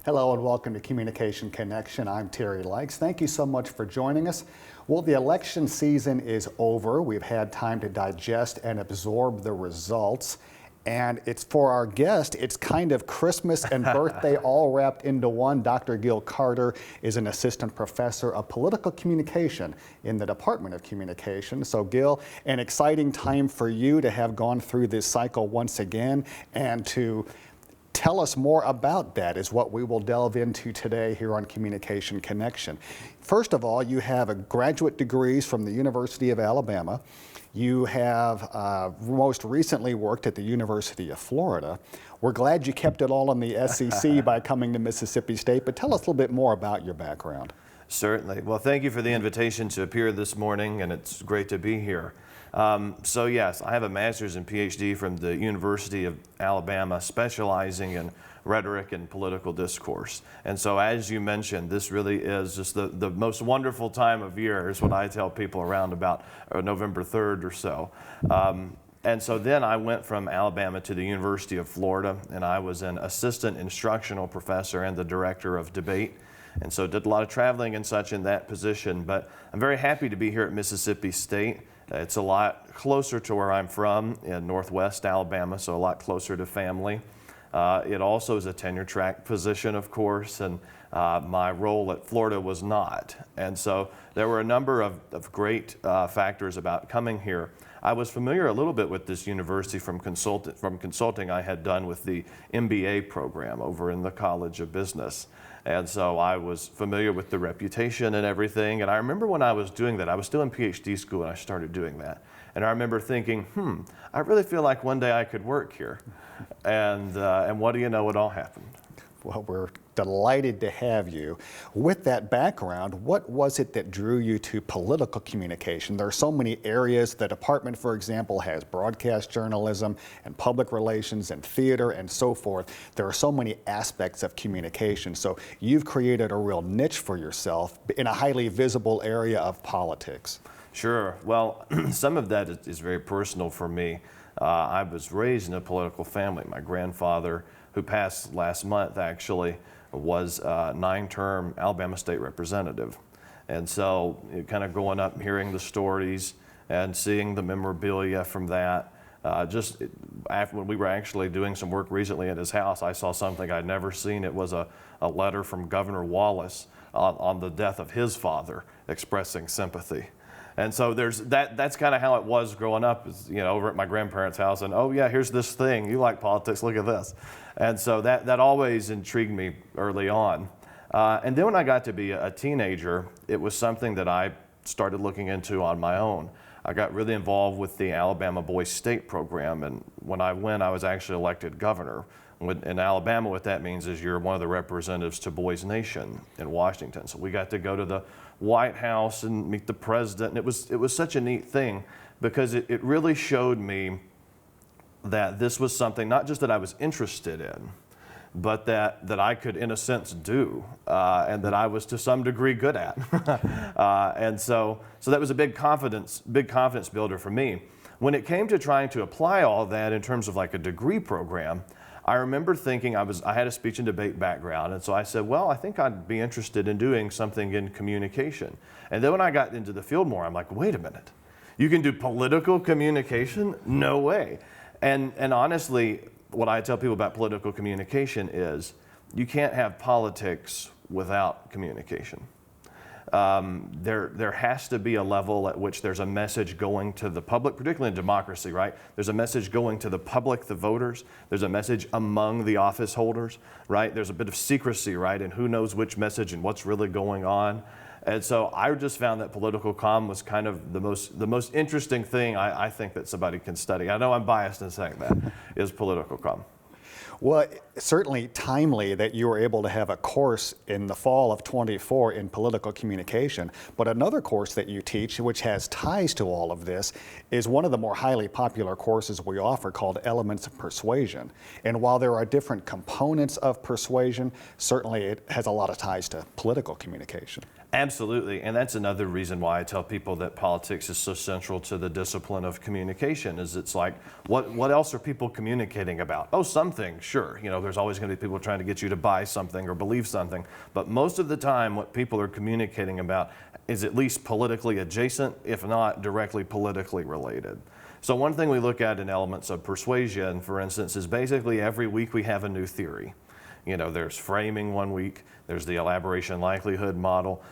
Hello and welcome to Communication Connection. I'm Terry Likes. Thank you so much for joining us. Well, the election season is over. We've had time to digest and absorb the results. And it's for our guest, it's kind of Christmas and birthday all wrapped into one. Dr. Gil Carter is an assistant professor of political communication in the Department of Communication. So Gil, an exciting time for you to have gone through this cycle once again and to tell us more about that is what we will delve into today here on Communication Connection. First of all, you have graduate degrees from the University of Alabama. You have most recently worked at the University of Florida. We're glad you kept it all in the SEC by coming to Mississippi State, but tell us a little bit more about your background. Certainly. Well, thank you for the invitation to appear this morning, and it's great to be here. So yes, I have a master's and PhD from the University of Alabama, specializing in rhetoric and political discourse. And so as you mentioned, this really is just the most wonderful time of year, is what I tell people around about November 3rd or so. And so then I went from Alabama to the University of Florida, and I was an assistant instructional professor and the director of debate. And so did a lot of traveling and such in that position. But I'm very happy to be here at Mississippi State. It's a lot closer to where I'm from in Northwest Alabama, so a lot closer to family. It also is a tenure track position, of course, and my role at Florida was not. And so there were a number of great factors about coming here. I was familiar a little bit with this university from consulting I had done with the MBA program over in the College of Business. And so I was familiar with the reputation and everything. And I remember when I was doing that, I was still in PhD school and I started doing that. And I remember thinking, I really feel like one day I could work here. And what do you know, it all happened. Well, we're delighted to have you. With that background, what was it that drew you to political communication? There are so many areas. The department, for example, has broadcast journalism and public relations and theater and so forth. There are so many aspects of communication. So you've created a real niche for yourself in a highly visible area of politics. Sure. Well, some of that is very personal for me. I was raised in a political family. My grandfather, who passed last month actually, was a 9-term Alabama state representative. And so kind of growing up hearing the stories and seeing the memorabilia from that, just after when we were actually doing some work recently at his house, I saw something I'd never seen. It was a letter from Governor Wallace on the death of his father expressing sympathy. And so that's kind of how it was growing up, is, over at my grandparents' house, and oh yeah, here's this thing, you like politics, look at this. And so that always intrigued me early on. And then when I got to be a teenager, it was something that I started looking into on my own. I got really involved with the Alabama Boys State program, and when I went, I was actually elected governor. In Alabama, what that means is you're one of the representatives to Boys Nation in Washington. So we got to go to the White House and meet the president, and it was such a neat thing because it really showed me that this was something not just that I was interested in, but that I could, in a sense, do, and that I was to some degree good at. And so that was a big confidence builder for me. When it came to trying to apply all that in terms of like a degree program, I remember thinking I had a speech and debate background, and so I said, well, I think I'd be interested in doing something in communication. And then when I got into the field more, I'm like, wait a minute, you can do political communication? No way. And honestly, what I tell people about political communication is you can't have politics without communication. There has to be a level at which there's a message going to the public, particularly in democracy, right? There's a message going to the public, the voters. There's a message among the office holders, right? There's a bit of secrecy, right? And who knows which message and what's really going on. And so I just found that political comm was kind of the most interesting thing I think that somebody can study. I know I'm biased in saying that, is political comm. Well, certainly timely that you were able to have a course in the fall of '24 in political communication, but another course that you teach, which has ties to all of this, is one of the more highly popular courses we offer called Elements of Persuasion. And while there are different components of persuasion, certainly it has a lot of ties to political communication. Absolutely, and that's another reason why I tell people that politics is so central to the discipline of communication. Is it's like, what else are people communicating about? Oh, something, sure. You know, there's always going to be people trying to get you to buy something or believe something, but most of the time, what people are communicating about is at least politically adjacent, if not directly politically related. So one thing we look at in elements of persuasion, for instance, is basically every week we have a new theory. You know, there's framing one week, there's the elaboration likelihood model,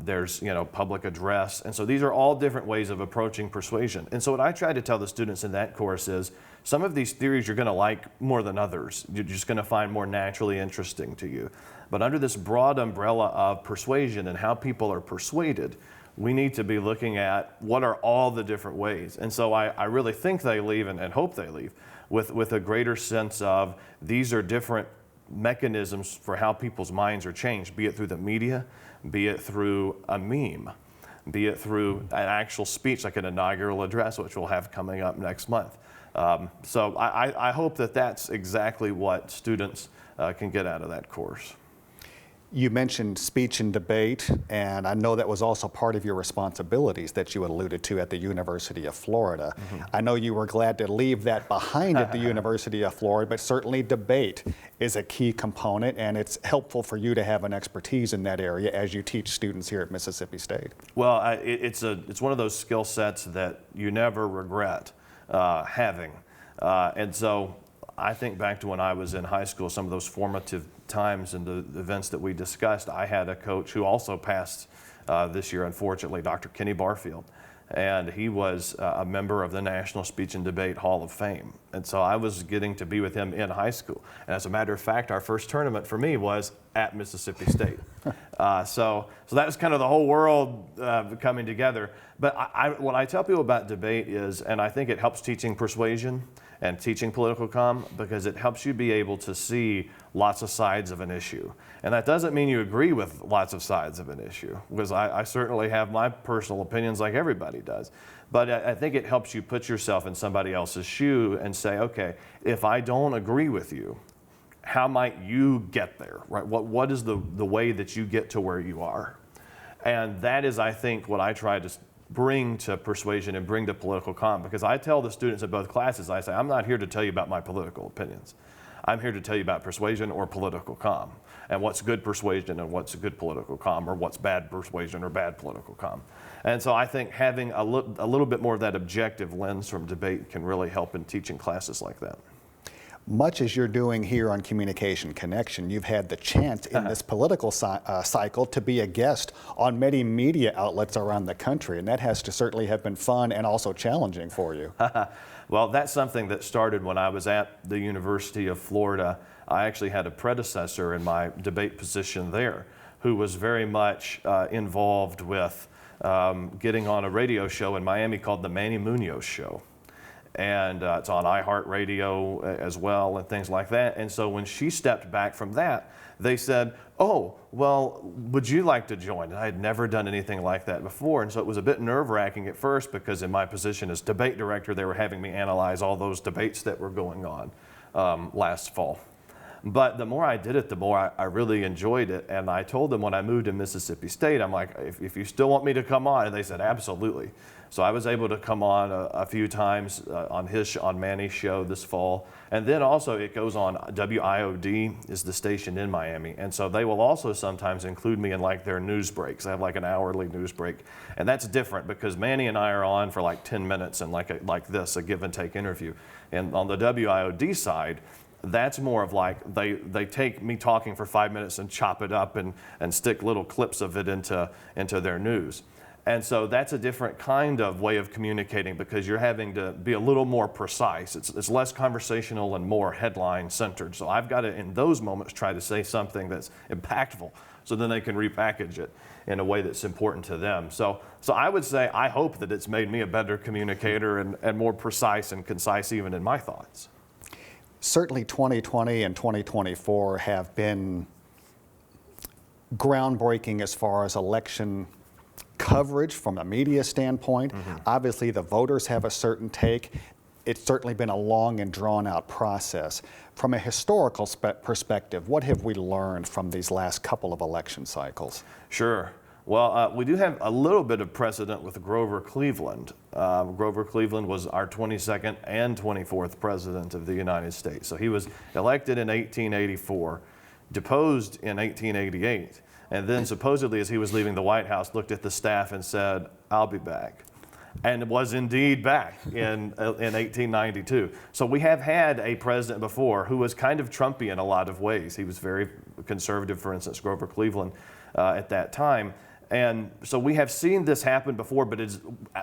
there's, you know, public address. And so these are all different ways of approaching persuasion. And so what I try to tell the students in that course is some of these theories you're going to like more than others. You're just going to find more naturally interesting to you. But under this broad umbrella of persuasion and how people are persuaded, we need to be looking at what are all the different ways. And so I really think they leave and hope they leave with a greater sense of these are different mechanisms for how people's minds are changed, be it through the media, be it through a meme, be it through an actual speech like an inaugural address, which we'll have coming up next month. So I hope that that's exactly what students can get out of that course. You mentioned speech and debate, and I know that was also part of your responsibilities that you alluded to at the University of Florida. I know you were glad to leave that behind at the University of Florida, but certainly debate is a key component, and it's helpful for you to have an expertise in that area as you teach students here at Mississippi State. Well, it's one of those skill sets that you never regret having. And so I think back to when I was in high school, some of those formative times and the events that we discussed. I had a coach who also passed this year, unfortunately, Dr. Kenny Barfield. And he was a member of the National Speech and Debate Hall of Fame. And so I was getting to be with him in high school. And as a matter of fact, our first tournament for me was at Mississippi State. So that was kind of the whole world coming together. But what I tell people about debate is, and I think it helps teaching persuasion and teaching political comm, because it helps you be able to see lots of sides of an issue. And that doesn't mean you agree with lots of sides of an issue, because I certainly have my personal opinions like everybody does. But I think it helps you put yourself in somebody else's shoe and say, okay, if I don't agree with you, how might you get there, right? What is the way that you get to where you are? And that is, I think, what I try to bring to persuasion and bring to political comm, because I tell the students in both classes, I say, I'm not here to tell you about my political opinions. I'm here to tell you about persuasion or political comm, and what's good persuasion and what's good political comm, or what's bad persuasion or bad political comm. And so I think having a little bit more of that objective lens from debate can really help in teaching classes like that. Much as you're doing here on Communication Connection, you've had the chance in this political cycle to be a guest on many media outlets around the country, and that has to certainly have been fun and also challenging for you. Well, that's something that started when I was at the University of Florida. I actually had a predecessor in my debate position there who was very much involved with getting on a radio show in Miami called the Manny Munoz Show. And it's on iHeartRadio as well and things like that. And so when she stepped back from that, they said, oh, well, would you like to join? And I had never done anything like that before. And so it was a bit nerve-wracking at first, because in my position as debate director, they were having me analyze all those debates that were going on last fall. But the more I did it, the more I really enjoyed it. And I told them when I moved to Mississippi State, I'm like, if you still want me to come on? And they said, absolutely. So I was able to come on a few times on Manny's show this fall. And then also it goes on, WIOD is the station in Miami. And so they will also sometimes include me in like their news breaks. I have like an hourly news break. And that's different, because Manny and I are on for like 10 minutes and like this, a give and take interview. And on the WIOD side, that's more of like they take me talking for 5 minutes and chop it up and stick little clips of it into their news. And so that's a different kind of way of communicating, because you're having to be a little more precise. It's less conversational and more headline centered. So I've got to, in those moments, try to say something that's impactful, so then they can repackage it in a way that's important to them. So I would say I hope that it's made me a better communicator and more precise and concise even in my thoughts. Certainly 2020 and 2024 have been groundbreaking as far as election coverage from a media standpoint. Obviously, the voters have a certain take. It's certainly been a long and drawn-out process. From a historical perspective, what have we learned from these last couple of election cycles? Sure. Well, we do have a little bit of precedent with Grover Cleveland. Grover Cleveland was our 22nd and 24th president of the United States. So he was elected in 1884, deposed in 1888, and then supposedly as he was leaving the White House, looked at the staff and said, "I'll be back." And was indeed back in 1892. So we have had a president before who was kind of Trumpy in a lot of ways. He was very conservative, for instance, Grover Cleveland at that time. And so we have seen this happen before, but it's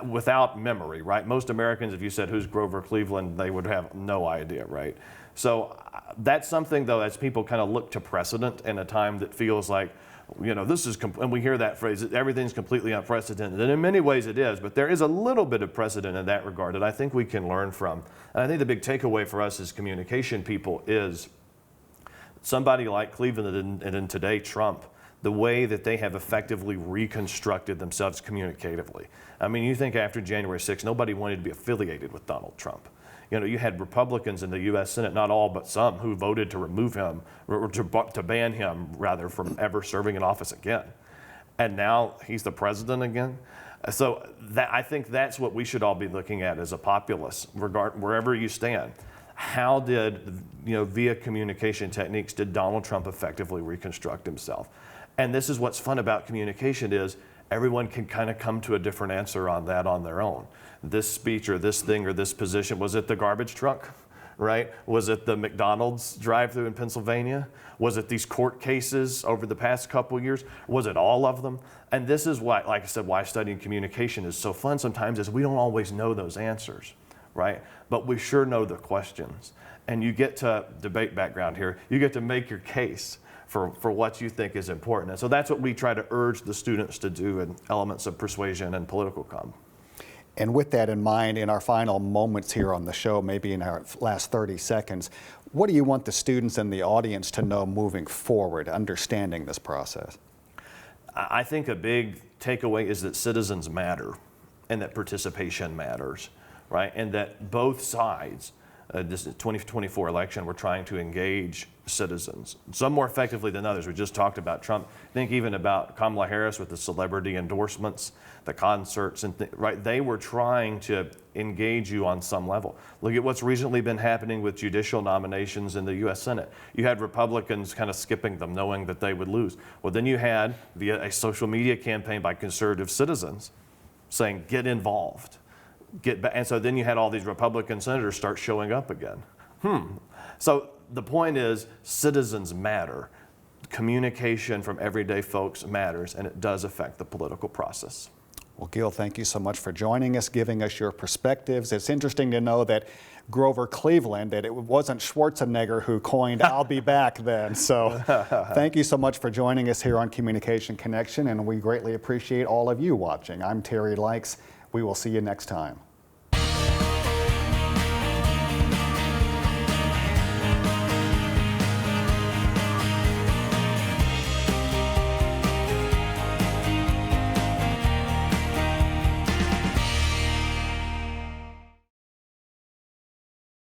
without memory, right? Most Americans, if you said, who's Grover Cleveland, they would have no idea, right? So that's something, though, as people kind of look to precedent in a time that feels like, you know, this is, and we hear that phrase, everything's completely unprecedented. And in many ways it is, but there is a little bit of precedent in that regard that I think we can learn from. And I think the big takeaway for us as communication people is somebody like Cleveland and today Trump, the way that they have effectively reconstructed themselves communicatively. I mean, you think after January 6th, nobody wanted to be affiliated with Donald Trump. You know, you had Republicans in the U.S. Senate, not all, but some, who voted to remove him, or to ban him, rather, from ever serving in office again. And now he's the president again. So I think that's what we should all be looking at as a populace, wherever you stand. How did, you know, via communication techniques, did Donald Trump effectively reconstruct himself? And this is what's fun about communication is everyone can kind of come to a different answer on that on their own. This speech or this thing or this position, was it the garbage truck, right? Was it the McDonald's drive-thru in Pennsylvania? Was it these court cases over the past couple of years? Was it all of them? And this is why, like I said, why studying communication is so fun sometimes is we don't always know those answers, right? But we sure know the questions. And you get to debate background here. You get to make your case for what you think is important. And so that's what we try to urge the students to do in elements of persuasion and political comm. And with that in mind, in our final moments here on the show, maybe in our last 30 seconds, what do you want the students and the audience to know moving forward, understanding this process? I think a big takeaway is that citizens matter and that participation matters, right? And that both sides, this 2024 election, we're trying to engage citizens, some more effectively than others. We just talked about Trump. Think even about Kamala Harris with the celebrity endorsements, the concerts, and right? They were trying to engage you on some level. Look at what's recently been happening with judicial nominations in the U.S. Senate. You had Republicans kind of skipping them, knowing that they would lose. Well, then you had, via a social media campaign by conservative citizens, saying, get involved. Get back. And so then you had all these Republican senators start showing up again. So the point is, citizens matter. Communication from everyday folks matters, and it does affect the political process. Well, Gil, thank you so much for joining us, giving us your perspectives. It's interesting to know that Grover Cleveland, that it wasn't Schwarzenegger who coined "I'll be back" then. So thank you so much for joining us here on Communication Connection, and we greatly appreciate all of you watching. I'm Terry Likes. We will see you next time.